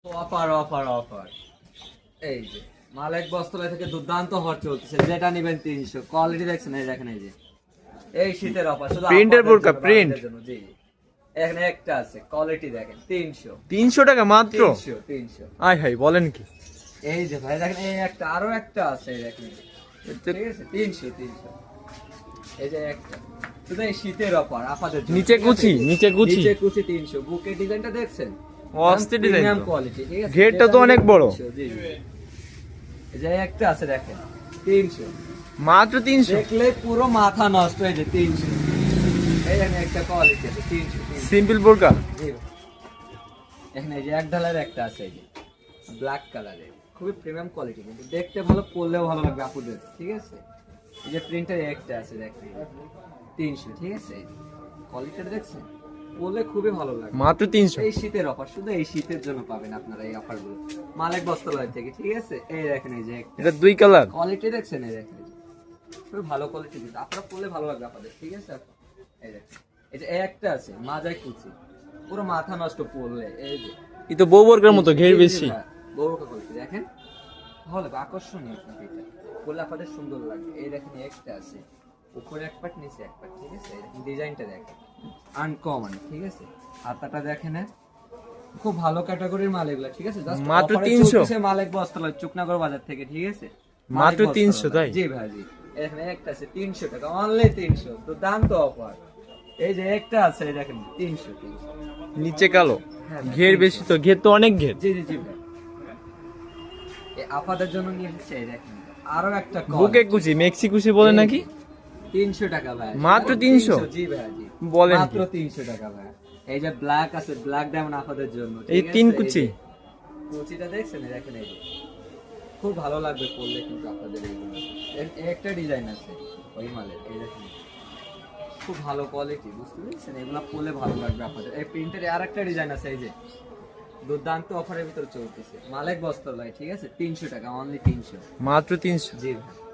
Offer offer offer, এই যে মালিক বস্ত্রালয় থেকে দুর্দান্ত অফার চলতেছে, যেটা নেবেন 300। কোয়ালিটি দেখছেন, এই দেখেন, এই যে এই শীতের অফার শুধু প্রিন্টের বোরকা, প্রিন্ট জি। এখানে একটা আছে, কোয়ালিটি দেখেন, 300 টাকা মাত্র। 300। আয় হাই, বলেন কি? এই যে ভাই দেখেন, এই একটা, আরো একটা আছে, এই দেখেন, ঠিক আছে, 300। এই যে একটা, শুধু এই শীতের অফার আপনাদের জন্য। নিচে কুচি, নিচে কুচি, নিচে কুচি 300। বুকের ডিজাইনটা দেখছেন, অস্থির ডিজাইন, প্রিমিয়াম কোয়ালিটি, ঠিক আছে। ঘেরটা তো অনেক বড়। জি। এই যে একটা আছে দেখেন, 300, মাত্র 300। দেখলে পুরো মাথা নষ্ট হয়ে যায়। 300। এই দেখেন একটা কোয়ালিটি আছে, 300। সিম্পল বোরকা। জি। এখানে এই যে এক ঢালার একটা আছে, এই যে ব্ল্যাক কালারের, খুবই প্রিমিয়াম কোয়ালিটি, কিন্তু দেখতে ভালো, পরলেও ভালো লাগবে আপুদের, ঠিক আছে। এই যে প্রিন্টার একটা আছে দেখেন, 300, ঠিক আছে। কোয়ালিটিটা দেখছেন, পরলে খুবই ভালো লাগবে। মাত্র 300। এই শীতের অফার, শুধু এই শীতের জন্য পাবেন আপনারা এই অফারগুলো মালিক বস্ত্রালয় থেকে, ঠিক আছে। এই দেখেন, এই যে এটা 2 কালার। কোয়ালিটি দেখছেন, এই দেখেন, খুবই ভালো কোয়ালিটি, কিন্তু আপনারা পরলে ভালো লাগবে আপনাদের, ঠিক আছে। এই দেখেন, এই যে একটা আছে মাজায় কুচি, পুরো মাথা নষ্ট পরলে, এই যে এই তো বউ বোরকার মতো ঘের বেশি। বড় কোয়ালিটি দেখেন, ভালো লাগবে, আকর্ষণীয়, কিন্তু এটা পরলে আপনাদের সুন্দর লাগবে। এই দেখেন একটা আছে, উপরে এক পাট, নিচে এক পাট, ঠিক আছে। এই দেখেন ডিজাইনটা দেখেন, আনকমন, ঠিক আছে। হাতাটা দেখেন, খুব ভালো ক্যাটাগরির মাল এগুলা, ঠিক আছে। জাস্ট মাত্র অফারে 300 চলতেছে মালিক বস্ত্রালয়, চুকনাগর বাজার থেকে, ঠিক আছে। মাত্র মালিক 300, বস্ত্রালয়। তাই? জি ভাই, জি। এখানে একটা আছে 300 টাকা, অনলি 300, তো দাম তো অফার। এই যে একটা আছে, এই দেখেন, 300। নিচে কালো, হ্যাঁ, ঘের বেশি, তো ঘের তো অনেক ঘের। জি জি জি ভাই, এই আপনাদের জন্য নিয়ে এসেছি, এই দেখেন আরো একটা বুকে কুচি, মেক্সি কুচি বলে নাকি? 300 টাকা ভাই, মাত্র 300? জি ভাই, জি। বলেন মাত্র কি? 300 টাকা ভাই। এই যে ব্ল্যাক আছে, ব্ল্যাক ডায়মন্ড আপনাদের জন্য, এই ঠিক 3 আছে? কুচি। এই যে কুচিটা দেখছেন, এই দেখেন, এই যে খুব ভালো লাগবে পরলে, কিন্তু আপনাদের এইগুলো একটা ডিজাইন আছে ওই মালের, এই দেখেন, খুব ভালো কোয়ালিটি, বুঝতে পেরেছেন। এগুলো পরলে ভালো লাগবে আপনাদের। এই প্রিন্টের আর একটা ডিজাইন আছে, এই যে দুর্দান্ত অফারের ভিতরে চলতেছে মালিক বস্ত্রালয়, ঠিক আছে। 300 টাকা, অনলি 300। মাত্র 300। জি ভাই।